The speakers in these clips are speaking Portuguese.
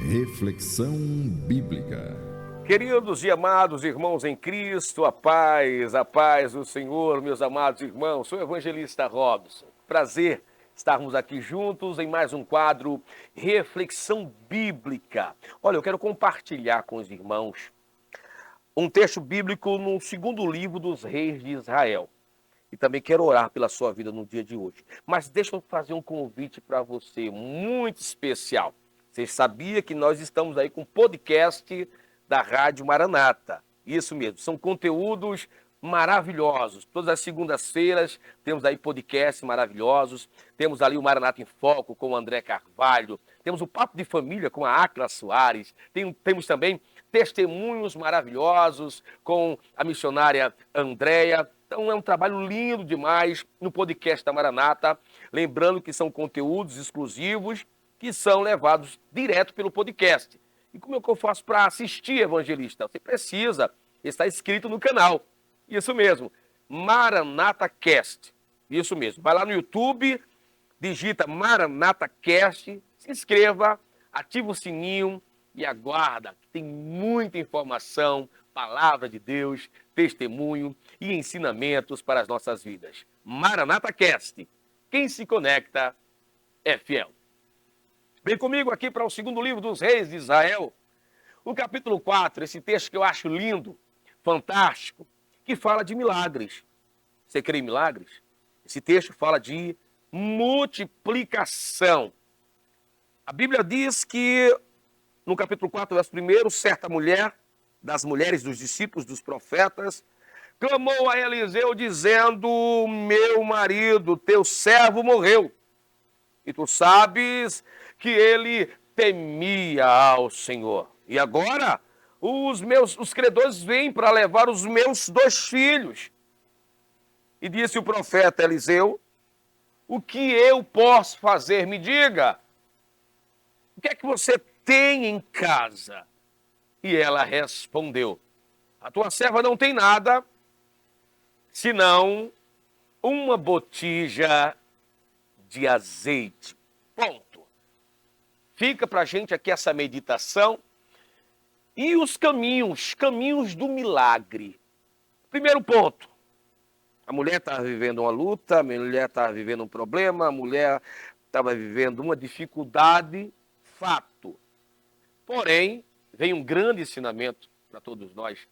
Reflexão Bíblica. Queridos e amados irmãos em Cristo, a paz do Senhor, meus amados irmãos. Sou o evangelista Robson. Prazer estarmos aqui juntos em mais um quadro Reflexão Bíblica. Olha, eu quero compartilhar com os irmãos um texto bíblico no segundo livro dos Reis de Israel. E também quero orar pela sua vida no dia de hoje. Mas deixa eu fazer um convite para você muito especial. Você sabia que nós estamos aí com o podcast da Rádio Maranata? Isso mesmo, são conteúdos maravilhosos. Todas as segundas-feiras temos aí podcasts maravilhosos. Temos ali o Maranata em Foco com o André Carvalho. Temos o Papo de Família com a Acla Soares. Temos também testemunhos maravilhosos com a missionária Andréia. Então é um trabalho lindo demais no podcast da Maranata. Lembrando que são conteúdos exclusivos que são levados direto pelo podcast. E como é que eu faço para assistir, evangelista? Você precisa estar inscrito no canal. Isso mesmo, Maranata Cast. Isso mesmo. Vai lá no YouTube, digita Maranata Cast, se inscreva, ativa o sininho e aguarda. Tem muita informação, palavra de Deus, testemunho e ensinamentos para as nossas vidas. Maranata Cast. Quem se conecta é fiel. Vem comigo aqui para o segundo livro dos Reis de Israel, no capítulo 4, esse texto que eu acho lindo, fantástico, que fala de milagres. Você crê em milagres? Esse texto fala de multiplicação. A Bíblia diz que, no capítulo 4, verso 1, certa mulher, das mulheres dos discípulos, dos profetas, clamou a Eliseu dizendo: meu marido, teu servo morreu. E tu sabes que ele temia ao Senhor. E agora os credores vêm para levar os meus 2 filhos. E disse o profeta Eliseu: o que eu posso fazer? Me diga. O que é que você tem em casa? E ela respondeu: a tua serva não tem nada, senão uma botija de azeite. Ponto. Fica para a gente aqui essa meditação e os caminhos do milagre. Primeiro ponto, a mulher estava vivendo uma luta, a mulher estava vivendo um problema, a mulher estava vivendo uma dificuldade, fato. Porém, vem um grande ensinamento para todos nós.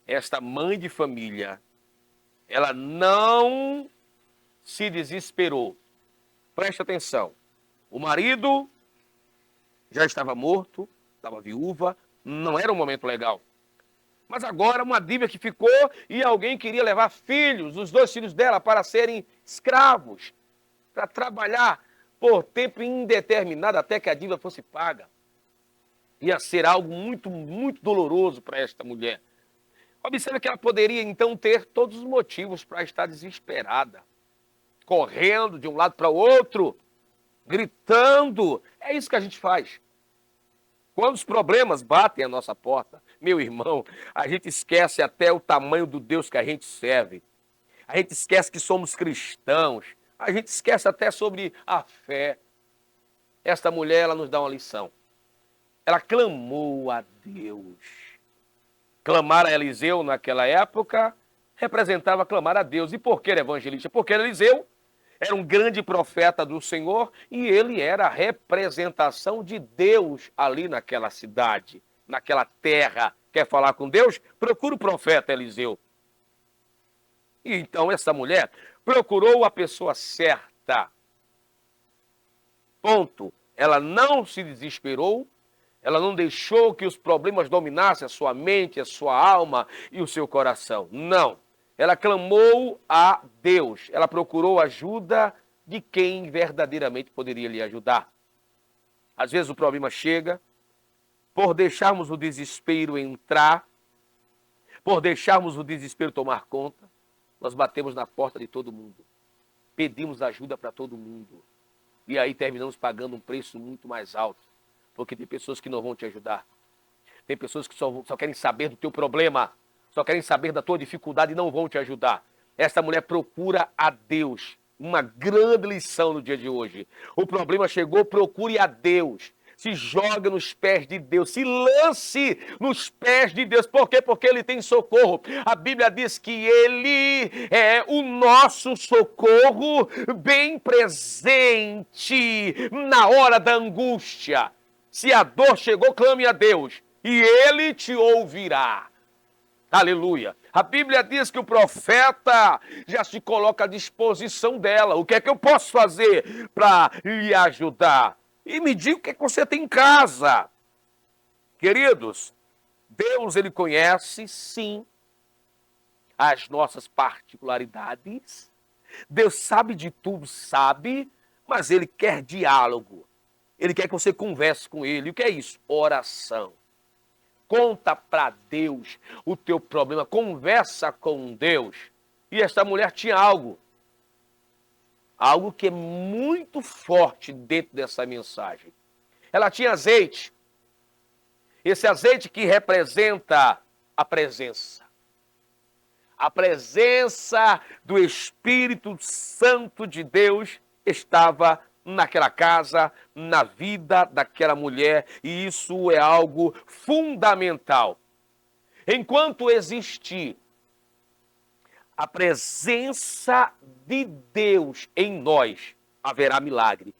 Esta mãe de família, ela não se desesperou. Preste atenção. O marido já estava morto, estava viúva, não era um momento legal. Mas agora uma dívida que ficou e alguém queria levar filhos, os 2 filhos dela, para serem escravos, para trabalhar por tempo indeterminado até que a dívida fosse paga. Ia ser algo muito, muito doloroso para esta mulher. Observe que ela poderia então ter todos os motivos para estar desesperada, correndo de um lado para o outro, gritando. É isso que a gente faz. Quando os problemas batem a nossa porta, meu irmão, a gente esquece até o tamanho do Deus que a gente serve. A gente esquece que somos cristãos. A gente esquece até sobre a fé. Esta mulher, ela nos dá uma lição. Ela clamou a Deus. Clamar a Eliseu naquela época representava clamar a Deus. E por que, evangelista? Porque Eliseu era um grande profeta do Senhor e ele era a representação de Deus ali naquela cidade, naquela terra. Quer falar com Deus? Procura o profeta Eliseu. E então essa mulher procurou a pessoa certa. Ponto. Ela não se desesperou, ela não deixou que os problemas dominassem a sua mente, a sua alma e o seu coração. Não. Ela clamou a Deus. Ela procurou ajuda de quem verdadeiramente poderia lhe ajudar. Às vezes o problema chega, por deixarmos o desespero entrar, por deixarmos o desespero tomar conta, nós batemos na porta de todo mundo. Pedimos ajuda para todo mundo. E aí terminamos pagando um preço muito mais alto. Porque tem pessoas que não vão te ajudar. Tem pessoas que só querem saber do teu problema. Só querem saber da tua dificuldade e não vão te ajudar. Esta mulher procura a Deus. Uma grande lição no dia de hoje. O problema chegou, procure a Deus. se joga nos pés de Deus, se lance nos pés de Deus. Por quê? Porque Ele tem socorro. A Bíblia diz que Ele é o nosso socorro bem presente na hora da angústia. Se a dor chegou, clame a Deus e Ele te ouvirá. Aleluia. A Bíblia diz que o profeta já se coloca à disposição dela. O que é que eu posso fazer para lhe ajudar? E me diga o que é que você tem em casa. Queridos, Deus, Ele conhece, sim, as nossas particularidades. Deus sabe de tudo, sabe, mas Ele quer diálogo. Ele quer que você converse com Ele. E o que é isso? Oração. Conta para Deus o teu problema, conversa com Deus. E esta mulher tinha algo que é muito forte dentro dessa mensagem. Ela tinha azeite. Esse azeite que representa a presença. A presença do Espírito Santo de Deus estava naquela casa, na vida daquela mulher, e isso é algo fundamental. Enquanto existir a presença de Deus em nós, haverá milagre.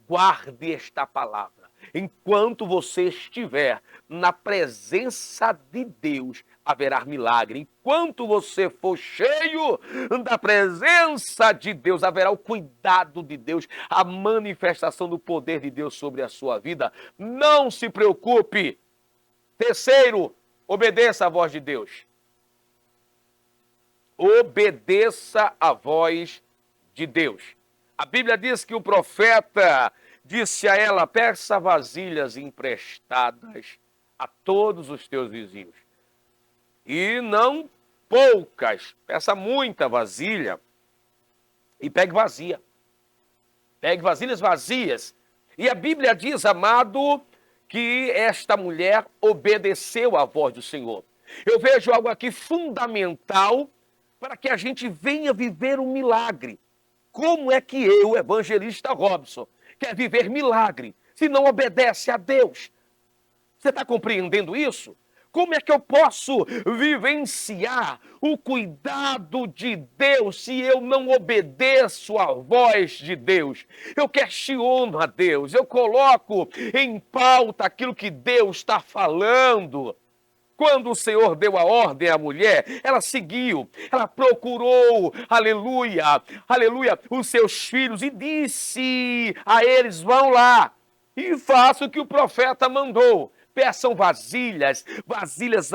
Guarde esta palavra. Enquanto você estiver na presença de Deus, haverá milagre. Enquanto você for cheio da presença de Deus, haverá o cuidado de Deus, a manifestação do poder de Deus sobre a sua vida. Não se preocupe. Terceiro, obedeça à voz de Deus. Obedeça à voz de Deus. A Bíblia diz que o profeta disse a ela: peça vasilhas emprestadas a todos os teus vizinhos. E não poucas, peça muita vasilha e pegue vazia. Pegue vasilhas vazias. E a Bíblia diz, amado, que esta mulher obedeceu à voz do Senhor. Eu vejo algo aqui fundamental para que a gente venha viver um milagre. Como é que eu, evangelista Robson, quer viver milagre se não obedece a Deus? Você está compreendendo isso? Como é que eu posso vivenciar o cuidado de Deus se eu não obedeço à voz de Deus? Eu questiono a Deus, eu coloco em pauta aquilo que Deus está falando. Quando o Senhor deu a ordem à mulher, ela seguiu, ela procurou, aleluia, aleluia, os seus filhos e disse a eles: vão lá e façam o que o profeta mandou. Peçam vasilhas vazias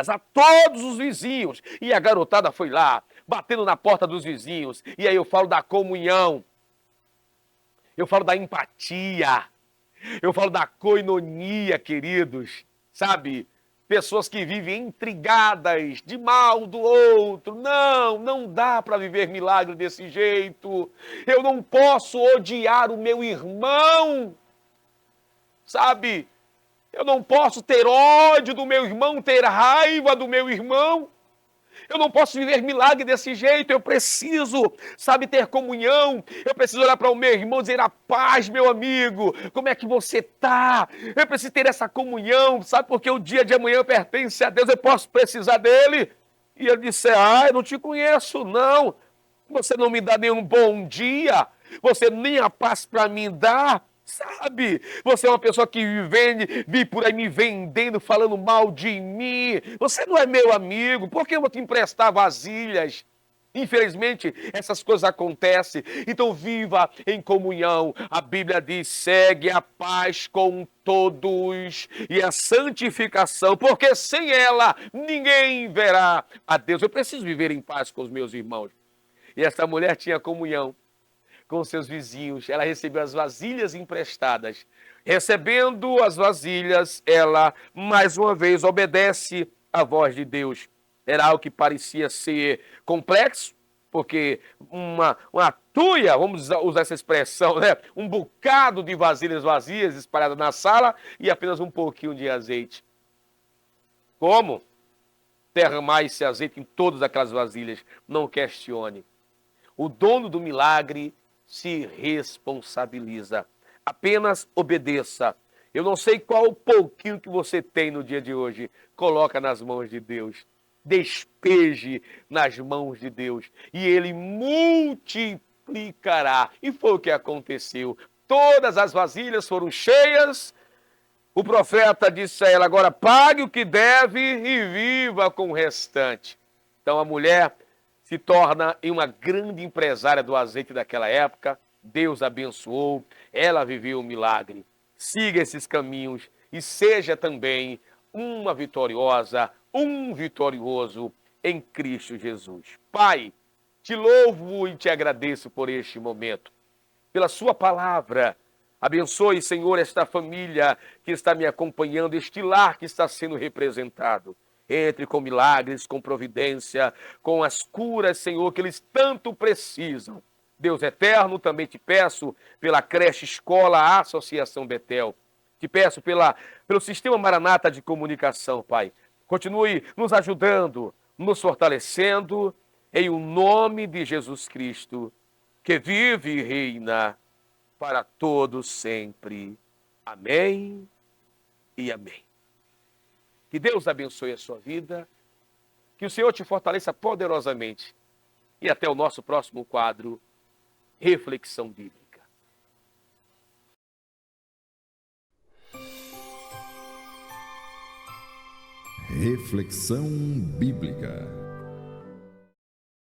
a todos os vizinhos. E a garotada foi lá, batendo na porta dos vizinhos. E aí eu falo da comunhão, eu falo da empatia, eu falo da coinonia, queridos, sabe? Pessoas que vivem intrigadas de mal do outro. Não dá para viver milagre desse jeito. Eu não posso odiar o meu irmão, sabe? Eu não posso ter ódio do meu irmão, ter raiva do meu irmão. Eu não posso viver milagre desse jeito. Eu preciso, sabe, ter comunhão. Eu preciso olhar para o meu irmão e dizer: a paz, meu amigo, como é que você está? Eu preciso ter essa comunhão, sabe, porque o dia de amanhã pertence a Deus. Eu posso precisar dele. E ele disse: eu não te conheço, não. Você não me dá nenhum bom dia. Você nem a paz para mim dá. Sabe, você é uma pessoa que vive por aí me vendendo, falando mal de mim. Você não é meu amigo, por que eu vou te emprestar vasilhas? Infelizmente, essas coisas acontecem. Então, viva em comunhão. A Bíblia diz: segue a paz com todos e a santificação, porque sem ela ninguém verá a Deus. Eu preciso viver em paz com os meus irmãos. E essa mulher tinha comunhão com seus vizinhos. Ela recebeu as vasilhas emprestadas. Recebendo as vasilhas, ela, mais uma vez, obedece à voz de Deus. Era algo que parecia ser complexo, porque uma tuia, vamos usar essa expressão, né? Um bocado de vasilhas vazias espalhadas na sala e apenas um pouquinho de azeite. Como derramar esse azeite em todas aquelas vasilhas? Não questione. O dono do milagre se responsabiliza. Apenas obedeça. Eu não sei qual o pouquinho que você tem no dia de hoje. Coloca nas mãos de Deus. Despeje nas mãos de Deus. E Ele multiplicará. E foi o que aconteceu. Todas as vasilhas foram cheias. O profeta disse a ela: agora pague o que deve e viva com o restante. Então a mulher se torna uma grande empresária do azeite daquela época. Deus abençoou, ela viveu um milagre. Siga esses caminhos e seja também uma vitoriosa, um vitorioso em Cristo Jesus. Pai, te louvo e te agradeço por este momento, pela sua palavra. Abençoe, Senhor, esta família que está me acompanhando, este lar que está sendo representado. Entre com milagres, com providência, com as curas, Senhor, que eles tanto precisam. Deus eterno, também te peço pela creche escola Associação Betel. Te peço pelo sistema Maranata de comunicação, Pai. Continue nos ajudando, nos fortalecendo, em o nome de Jesus Cristo, que vive e reina para todos sempre. Amém e amém. Que Deus abençoe a sua vida, que o Senhor te fortaleça poderosamente. E até o nosso próximo quadro, Reflexão Bíblica. Reflexão Bíblica.